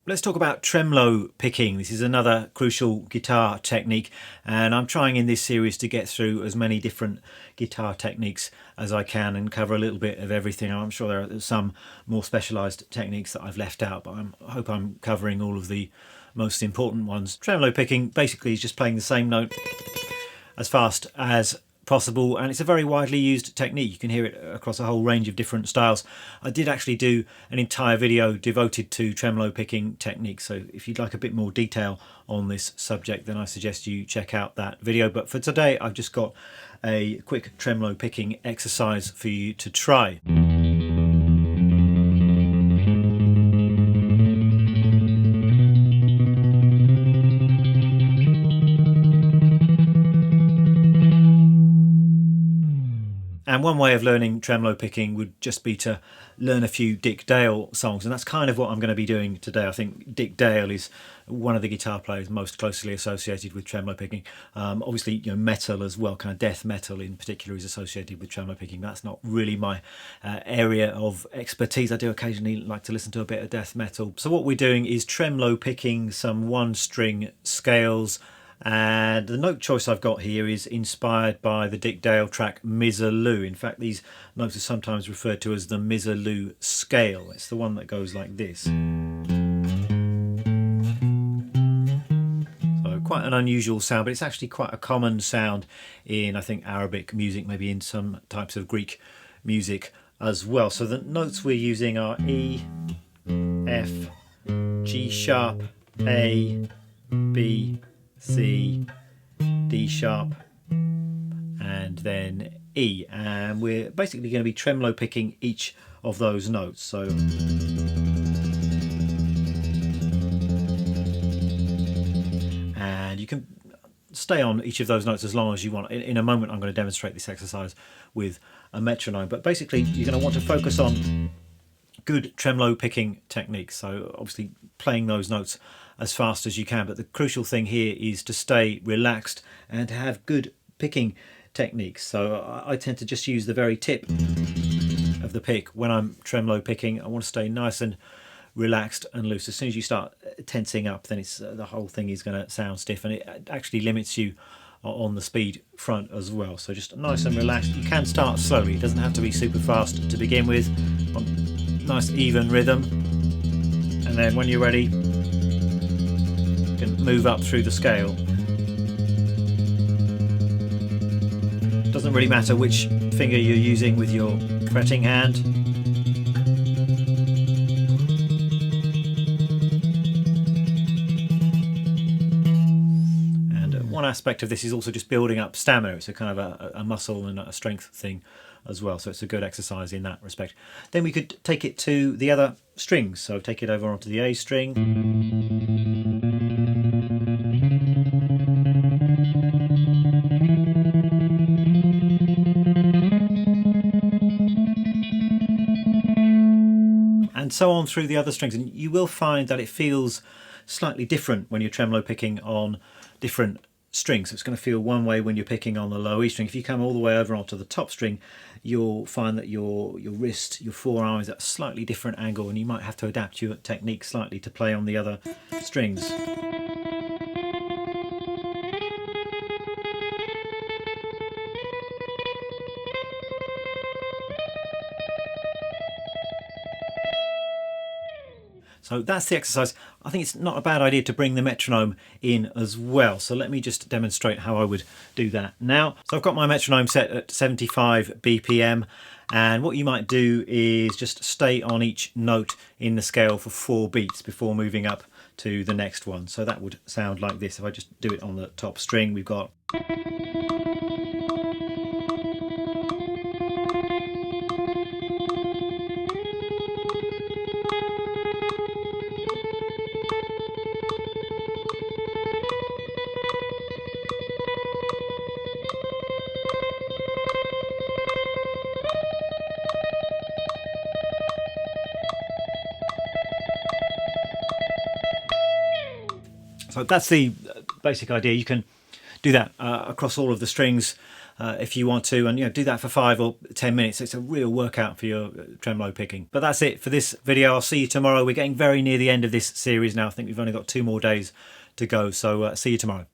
Let's talk about tremolo picking. This is another crucial guitar technique, and I'm trying in this series to get through as many different guitar techniques as I can and cover a little bit of everything. I'm sure there are some more specialised techniques that I've left out, but I hope I'm covering all of the most important ones. Tremolo picking basically is just playing the same note as fast as possible, and it's a very widely used technique. You can hear it across a whole range of different styles. I did actually do an entire video devoted to tremolo picking techniques, so if you'd like a bit more detail on this subject, then I suggest you check out that video. But for today, I've just got a quick tremolo picking exercise for you to try. And one way of learning tremolo picking would just be to learn a few Dick Dale songs, and that's kind of what I'm going to be doing today. I think Dick Dale is one of the guitar players most closely associated with tremolo picking. Obviously, metal as well, kind of death metal in particular, is associated with tremolo picking. That's not really my area of expertise. I do occasionally like to listen to a bit of death metal. So what we're doing is tremolo picking some one-string scales. And the note choice I've got here is inspired by the Dick Dale track Mizou. In fact, these notes are sometimes referred to as the Mizou scale. It's the one that goes like this. So quite an unusual sound, but it's actually quite a common sound in, I think, Arabic music, maybe in some types of Greek music as well. So the notes we're using are E, F, G sharp, A, B, C, D sharp, and then E, and we're basically going to be tremolo picking each of those notes. So and you can stay on each of those notes as long as you want. In a moment I'm going to demonstrate this exercise with a metronome, but basically you're going to want to focus on good tremolo picking techniques, so obviously playing those notes as fast as you can, but the crucial thing here is to stay relaxed and to have good picking techniques. So I tend to just use the very tip of the pick when I'm tremolo picking. I want to stay nice and relaxed and loose. As soon as you start tensing up, then it's the whole thing is going to sound stiff, and it actually limits you on the speed front as well. So just nice and relaxed. You can start slowly, it doesn't have to be super fast to begin with. Nice even rhythm, and then when you're ready, you can move up through the scale. Doesn't really matter which finger you're using with your fretting hand. And one aspect of this is also just building up stamina. It's a kind of a muscle and a strength thing as well, so it's a good exercise in that respect. Then we could take it to the other strings, so take it over onto the A string, and so on through the other strings, and you will find that it feels slightly different when you're tremolo picking on different strings. So it's going to feel one way when you're picking on the low E string. If you come all the way over onto the top string, you'll find that your wrist, your forearm is at a slightly different angle, and you might have to adapt your technique slightly to play on the other strings. So that's the exercise. I think it's not a bad idea to bring the metronome in as well. So let me just demonstrate how I would do that now. So I've got my metronome set at 75 BPM, and what you might do is just stay on each note in the scale for 4 beats before moving up to the next one. So that would sound like this. If I just do it on the top string, we've got So that's the basic idea. You can do that across all of the strings if you want to, and do that for 5 or 10 minutes. It's a real workout for your tremolo picking. But that's it for this video. I'll see you tomorrow. We're getting very near the end of this series now. I think we've only got 2 more days to go, so see you tomorrow.